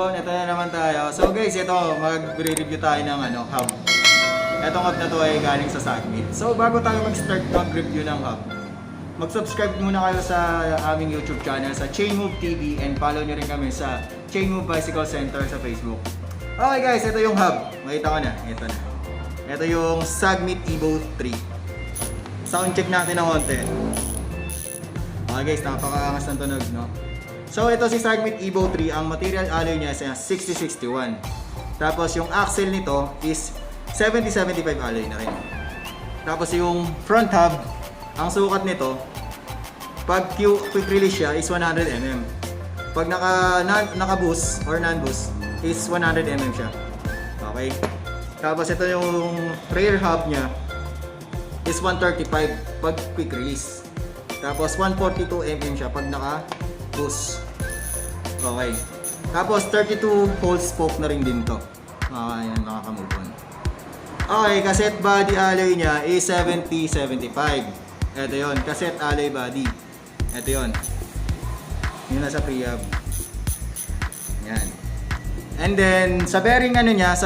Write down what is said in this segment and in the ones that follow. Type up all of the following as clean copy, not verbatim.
yun, ito na naman tayo. So guys, ito, mag-review tayo ng hub. Itong hub na to ay galing sa Sagmit. So bago tayo mag-start mag-review ng hub, mag-subscribe muna kayo sa aming YouTube channel sa Chainmove TV and follow nyo rin kami sa Chainmove Bicycle Center sa Facebook. Okay guys, ito yung hub. Makita ko na, ito na. Ito yung Sagmit Evo 3. Sound check natin ng konti. Okay guys, napakaangas ng tunog, no? So ito si Sagmit Evo 3, ang material alloy niya is 6061. Tapos yung axle nito is 7075 alloy na rin. Tapos yung front hub, ang sukat nito, pag quick release siya is 100mm. Pag naka-boost or non-boost is 100mm siya. Okay? Tapos ito yung rear hub niya is 135 pag quick release. Tapos 142mm siya pag naka-boost. Okay. Tapos 32 hole spoke na rin din to. Ayan, nakaka-move on. Okay, cassette body alloy niya is 7075. Ito yun, cassette alloy body. Ito yun. Yun nasa pre-hub. Yan. And then, sa bearing niya,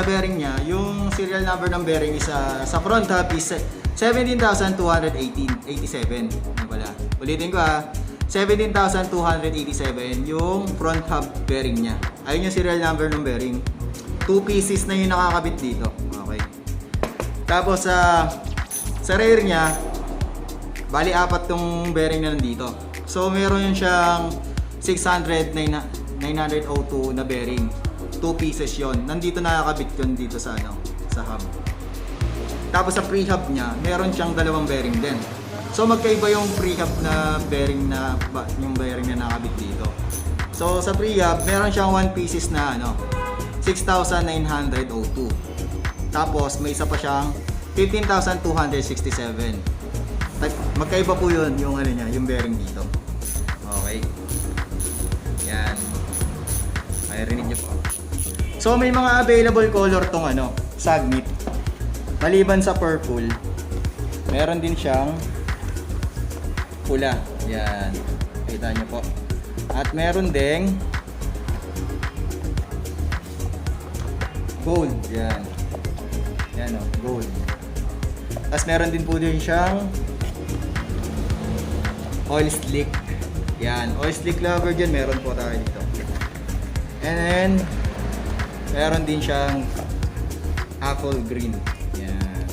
yung serial number ng bearing is sa front hub is 17,287. Ano pala? Ulitin ko 17,287 yung front hub bearing niya. Ayun yung serial number ng bearing. 2 pieces na yung nakakabit dito. Okay. Tapos sa rear niya, bali 4 tong bearing na nandito. So meron siyang 600 902 na bearing. 2 pieces yon. Nandito nakakabit yun dito sa sa hub. Tapos sa pre-hub niya, meron siyang 2 bearing din. So magkaiba yung pre-hub na bearing na yung bearing na nakabit dito. So sa pre-hub, meron siyang 1 pieces na 6,902. Tapos may isa pa siyang 15,267. Magkaiba po yun yung niya, yung bearing dito. Okay. Yan. Ay, rinig niyo po. So may mga available color tong Sagmit. Maliban sa purple, meron din siyang pula. Yan. Kita niyo po. At meron ding gold. Yan. Yan gold. Tapos meron din po din siyang oil slick. Yan. Oil slick lover dyan. Meron po tayo dito. And then, meron din siyang apple green. Yan.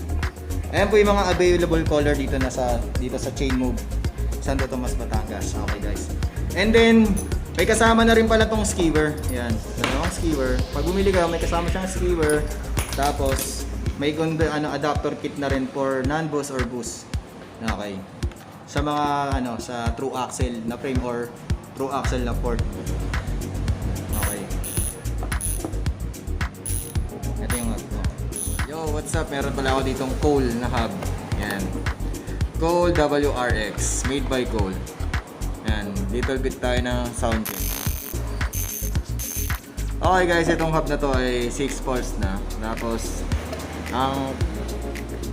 Ayan po yung mga available color dito sa Chainmove Santo Tomas, Batangas. Okay guys. And then, may kasama na rin pala tong skewer. Yan. Dalawang skewer. Pag bumili ka, may kasama siyang skewer. Tapos, may adapter kit na rin for non-boost or boost. Okay. Sa mga sa true axle na frame or true axle na port. Okay. Ito yung hub ko. Yo, what's up? Meron pala ako ditong Cole na hub. Yan. Cole WRX, made by Cole. Yan, little bit tayo ng sound check. Okay guys, itong hub na to ay 6 pulse na. Tapos, ang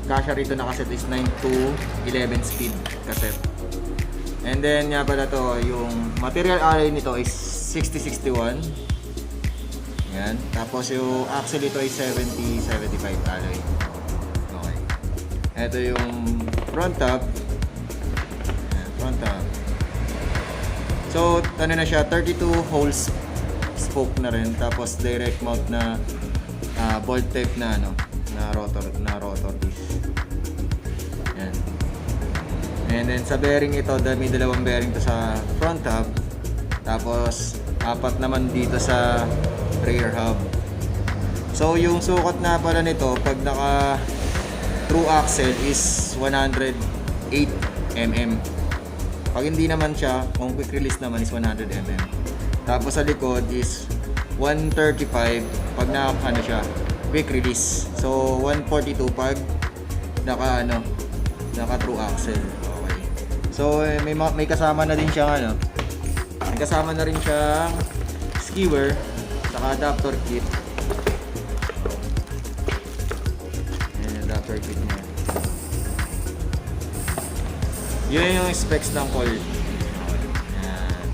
kasya rito na cassette is 9 to 11 speed cassette. And then, nga pala to, yung material alloy nito is 6061. Yan. Tapos, yung axle ito ay 7075 alloy. Okay. Ito yung front hub. Yan, front hub. So, na siya, 32 holes spoke na rin. Tapos, direct mount na bolt type na rotor disc. Yan. And then, sa bearing ito, may 2 bearing to sa front hub. Tapos, 4 naman dito sa rear hub. So, yung sukat na pala nito, pag naka true axle is 108mm. Pag hindi naman siya, kung quick release naman is 100mm. Tapos sa likod is 135 pag siya, quick release. So 142 pag naka true axle. Okay. So may kasama na din siyang may kasama na rin siyang skewer saka adapter kit. Adapter kit niya. Yun yung specs ng coil. Yan.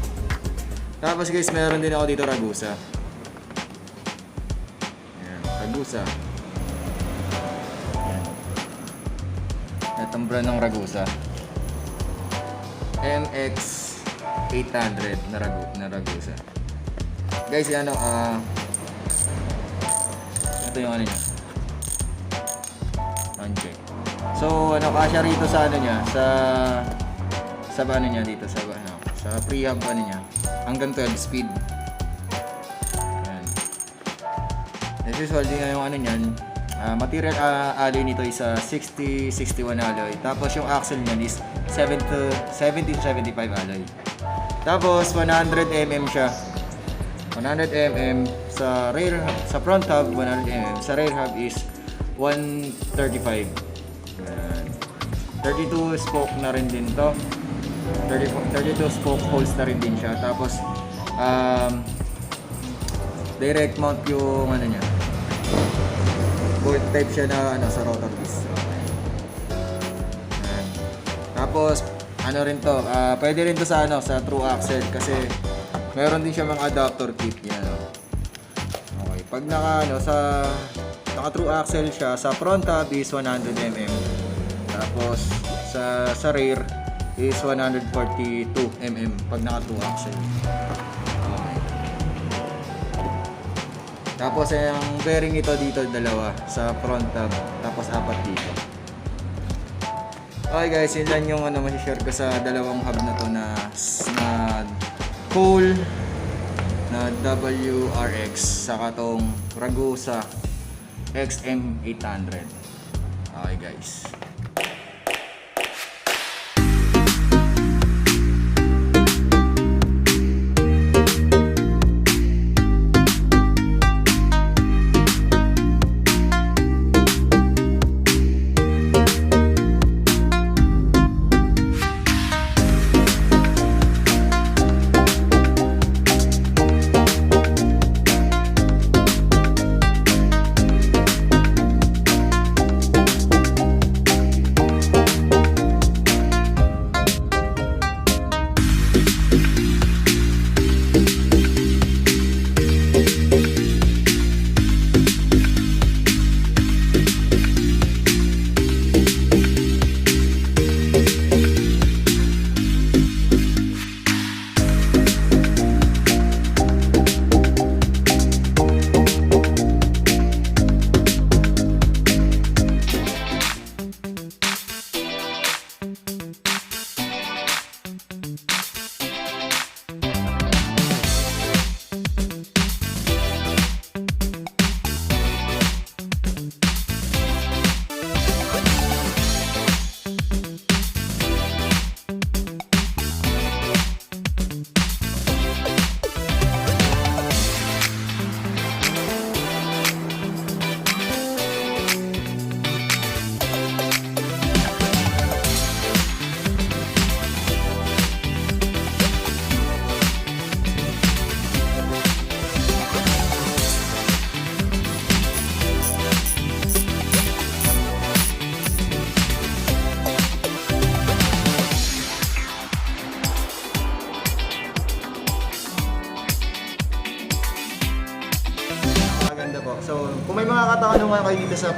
Tapos guys, meron din ako dito ragusa. Ragusa. Itong brand ng Ragusa. MX 800 na Ragusa. Guys, ano, ito yung ano niya. Uncheck. So, ano, kasya rito sa ano niya, sa ano niya dito, sa prehab ano niya, hanggang 12 speed. Ayan. This is holding nga yung ano niyan. Material alloy nito is 60-61 alloy. Tapos yung axle niyan is 70-75 alloy. Tapos 100mm siya. 100mm sa rear, sa front hub 100mm, sa rear hub is 135. Ayan. 32 spoke na rin din to. 32 spoke holes na rin din siya. Tapos direct mount yung ano niya. Bolt type siya na ano sa rotor disc. Ayan. Tapos ano rin to, pwede rin to sa ano sa true axle kasi meron din siya mga adapter kit yan. Okay, pag naka true axle siya, sa front hub is 100mm. Tapos sa rear is 142mm pag naka true axle. Okay. Tapos yung bearing nito dito dalawa sa front hub, tapos apat dito. Okay guys, yun lang yung ano masishare ko sa dalawang hub na to na Cole na WRX saka tong Ragusa XM800. Okay guys. So, kung may mga katanungan kayo dito sa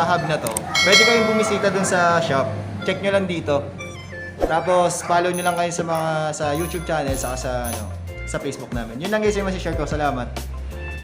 hub na to, pwede kayong bumisita dun sa shop. Check nyo lang dito. Tapos follow nyo lang kayo sa YouTube channel saka sa Facebook namin. Yun lang guys yung masishare ko. Salamat.